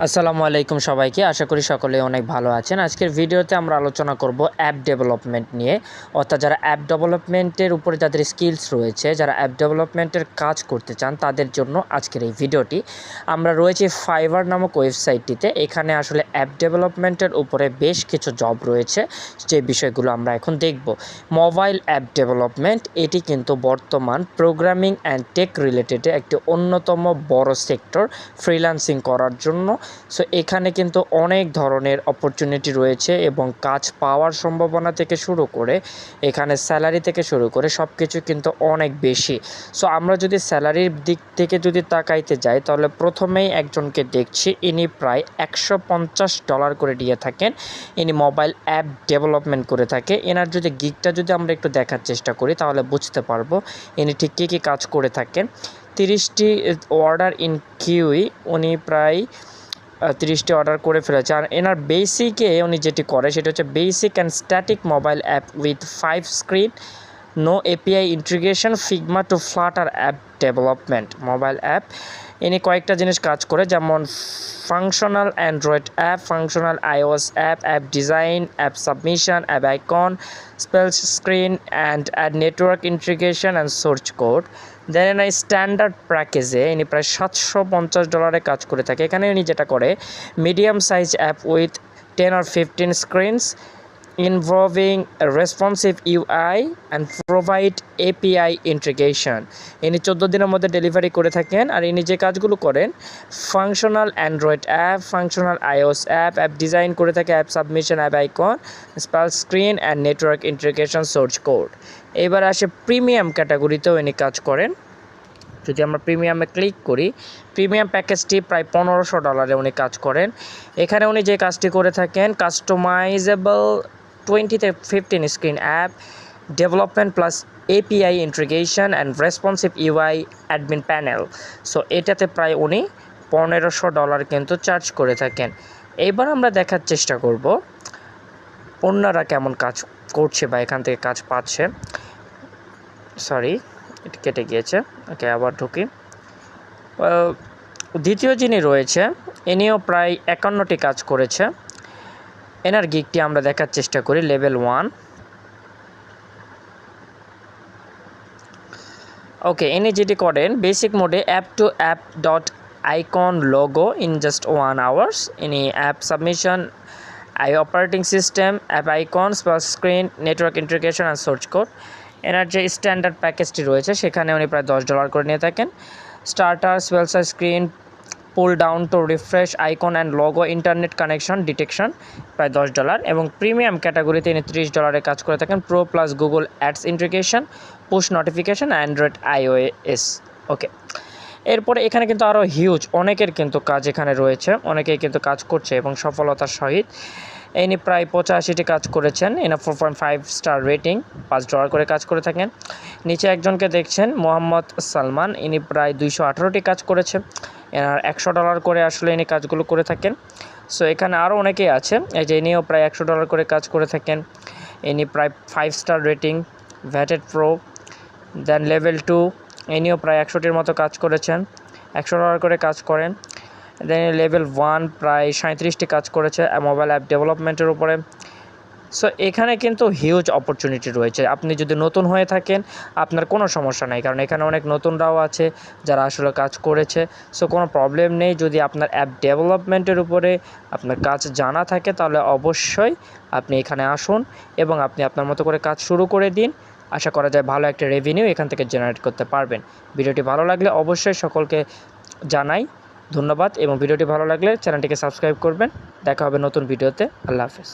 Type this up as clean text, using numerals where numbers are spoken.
আসসালামু আলাইকুম সবাইকে। আশা করি সকলে অনেক ভালো আছেন। আজকের ভিডিওতে আমরা আলোচনা করব অ্যাপ ডেভেলপমেন্ট নিয়ে। অর্থাৎ যারা অ্যাপ ডেভেলপমেন্টের উপরে যাদের স্কিলস রয়েছে, যারা অ্যাপ ডেভেলপমেন্টের কাজ করতে চান তাদের জন্য আজকের এই ভিডিওটি। আমরা রয়েছি ফাইবার নামক ওয়েবসাইটটিতে। এখানে আসলে অ্যাপ ডেভেলপমেন্টের উপরে বেশ কিছু জব রয়েছে, যে বিষয়গুলো আমরা এখন দেখব। মোবাইল অ্যাপ ডেভেলপমেন্ট এটি কিন্তু বর্তমান প্রোগ্রামিং অ্যান্ড টেক রিলেটেড একটি অন্যতম বড় সেক্টর ফ্রিল্যান্সিং করার জন্য। সো এখানে কিন্তু অনেক ধরনের অপরচুনিটি রয়েছে এবং কাজ পাওয়ার সম্ভাবনা থেকে শুরু করে এখানে স্যালারি থেকে শুরু করে সব কিছু কিন্তু অনেক বেশি। সো আমরা যদি স্যালারির দিক থেকে যদি তাকাইতে যাই তাহলে প্রথমেই একজনকে দেখছি, ইনি প্রায় $150 করে দিয়ে থাকেন। ইনি মোবাইল অ্যাপ ডেভেলপমেন্ট করে থাকে। এনার যদি গিগটা যদি আমরা একটু দেখার চেষ্টা করি তাহলে বুঝতে পারবো ইনি ঠিক কী কী কাজ করে থাকেন। 30টি অর্ডার ইন কিউই উনি প্রায় 30টি অর্ডার করে ফেলেছে। আর এনার বেসিকে উনি যেটি করে সেটা হচ্ছে basic and static mobile app with 5 screen, no API integration, Figma to Flutter app development mobile app. ইনি কয়েকটা জিনিস কাজ করে, যেমন functional Android app, functional iOS app, app design, app submission, app icon, spell screen and network integration and source code. Then এই standard প্যাকেজে ইনি প্রায় $750 কাজ করে থাকে। এখানে ইনি যেটা করে, medium size app with 10 or 15 screens involving a responsive UI and provide API integration। ইনি 14 দিনের মধ্যে ডেলিভারি করে থাকেন। আর ইনি যে কাজগুলো করেন, functional Android app, functional iOS app, app design করে থাকে, app submission, app icon, spell screen and network integration, source code. এবার আসে প্রিমিয়াম ক্যাটাগরিতেও ইনি কাজ করেন। যদি আমরা প্রিমিয়ামে ক্লিক করি, প্রিমিয়াম প্যাকেজটি প্রায় $1500 উনি কাজ করেন। এখানে উনি যে কাজটি করে থাকেন, কাস্টমাইজেবল 20 থেকে 15 screen app development plus API integration and responsive UI admin panel. So এটাতে প্রায় উনি $1500 কিন্তু চার্জ করে থাকেন। এইবার আমরা দেখার চেষ্টা করব অন্যরা কেমন কাজ করছে বা এখান থেকে কাজ পাচ্ছে। সরি, এটা কেটে গিয়েছে। ওকে, আবার ঢুকি। দ্বিতীয় যিনি রয়েছে ইনিও প্রায় 51টি কাজ করেছে। এনার গিগটি আমরা দেখার চেষ্টা করি, লেভেল 1। ওকে, ইনি যেটি করেন, বেসিক মোডে app to app dot icon logo in just 1 hours। ইনি app submission, I operating system, app icon, spell screen, network integration and source code. এনার যে স্ট্যান্ডার্ড প্যাকেজটি রয়েছে সেখানে উনি প্রায় $10 করে নিয়ে থাকেন। Starter, spell screen, pull down to refresh icon and logo, internet connection detection, প্রায় $10। এবং প্রিমিয়াম ক্যাটাগরিতে ইনি $30 কাজ করে থাকেন। Pro plus Google ads integration, push notification, Android iOS. Okay, এরপরে এখানে কিন্তু আরও হিউজ অনেকের কিন্তু কাজ এখানে রয়েছে, অনেকেই কিন্তু কাজ করছে এবং সফলতার সহিত। ইনি প্রায় 85টি কাজ করেছেন। ইনি 4.5 স্টার রেটিং, $5 করে কাজ করে থাকেন। নিচে একজনকে দেখছেন, মোহাম্মদ সালমান, ইনি প্রায় 218টি কাজ করেছে। এনার $100 করে আসলে ইনি কাজগুলো করে থাকেন। সো এখানে আরও অনেকেই আছে, এই যে ইনিও প্রায় $100 করে কাজ করে থাকেন। ইনি প্রায় 5 স্টার রেটিং, ভ্যাটেড প্রো। দেন লেভেল 2, ইনিও প্রায় 100টির মতো কাজ করেছেন, $100 করে কাজ করেন। দেন লেভেল 1 প্রায় 37টি কাজ করেছে মোবাইল অ্যাপ ডেভেলপমেন্টের উপরে। সো এখানে কিন্তু হিউজ অপরচুনিটি রয়েছে। আপনি যদি নতুন হয়ে থাকেন আপনার কোনো সমস্যা নেই, কারণ এখানে অনেক নতুনরাও আছে যারা আসলে কাজ করেছে। সো কোনো প্রবলেম নেই। যদি আপনার অ্যাপ ডেভেলপমেন্টের উপরে আপনার কাজ জানা থাকে তাহলে অবশ্যই আপনি এখানে আসুন এবং আপনি আপনার মতো করে কাজ শুরু করে দিন। আশা করা যায় ভালো একটা রেভিনিউ এখান থেকে জেনারেট করতে পারবেন। ভিডিওটি ভালো লাগলে অবশ্যই সকলকে জানাই ধন্যবাদ, এবং ভিডিওটি ভালো লাগলে চ্যানেলটিকে সাবস্ক্রাইব করবেন। দেখা হবে নতুন ভিডিওতে। আল্লাহ হাফেজ।